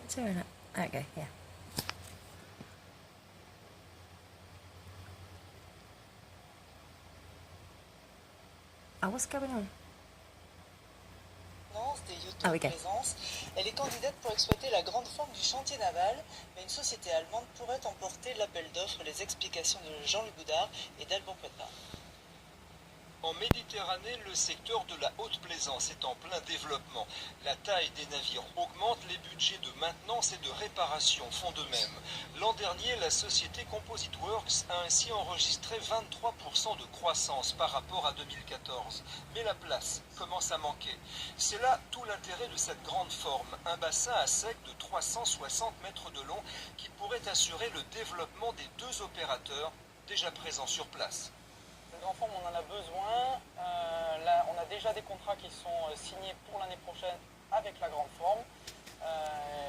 doing it. Okay, yeah. Oh, what's going on? Des yachts Ah de oui, ok. plaisance. Elle est candidate pour exploiter la grande forme du chantier naval, mais une société allemande pourrait emporter l'appel d'offres. Les explications de Jean-Luc Boudard et d'Alban Quattin. En Méditerranée, le secteur de la haute plaisance est en plein développement. La taille des navires augmente, les budgets de maintenance et de réparation font de même. L'an dernier, la société Composite Works a ainsi enregistré 23% de croissance par rapport à 2014. Mais la place commence à manquer. C'est là tout l'intérêt de cette grande forme, un bassin à sec de 360 mètres de long qui pourrait assurer le développement des deux opérateurs déjà présents sur place. Cette grande forme, on en a besoin. Là, on a déjà des contrats qui sont signés pour l'année prochaine avec la grande forme,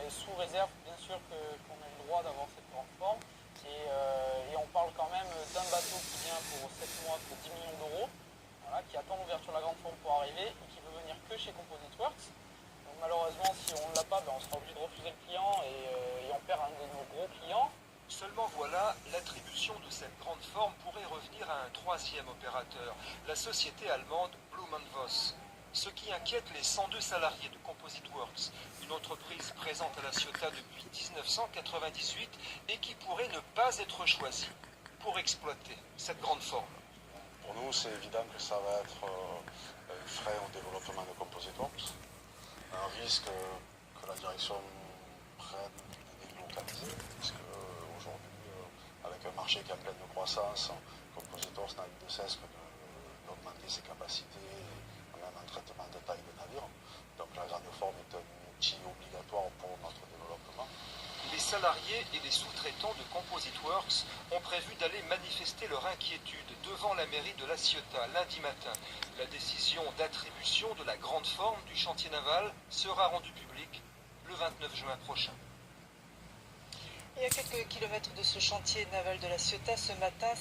sous réserve bien sûr qu'on ait le droit d'avoir cette grande forme. Et on parle quand même d'un bateau qui vient pour 7 mois pour 10 millions d'euros, voilà, qui attend l'ouverture de la grande forme pour arriver et qui veut venir que chez Composite Works. Donc malheureusement, si on ne l'a pas, on sera obligé de refuser le client et on perd un de nos gros clients. Seulement voilà, l'attribution de cette grande forme pourrait revenir à un troisième opérateur, la société allemande Blumen Voss. Ce qui inquiète les 102 salariés de Composite Works, une entreprise présente à La Ciotat depuis 1998 et qui pourrait ne pas être choisie pour exploiter cette grande forme. Pour nous, c'est évident que ça va être un frein au développement de Composite Works, un risque que la direction prenne de délocaliser, puisque aujourd'hui, avec un marché qui est en pleine croissance, Composite Works n'a eu de cesse que d'augmenter ses capacités, et même un traitement de taille de navire. Donc la grande forme est un outil obligatoire pour notre développement. Les salariés et les sous-traitants de Composite Works ont prévu d'aller manifester leur inquiétude devant la mairie de La Ciotat lundi matin. La décision d'attribution de la grande forme du chantier naval sera rendue publique le 29 juin prochain. Et à quelques kilomètres de ce chantier naval de La Ciotat, ce matin,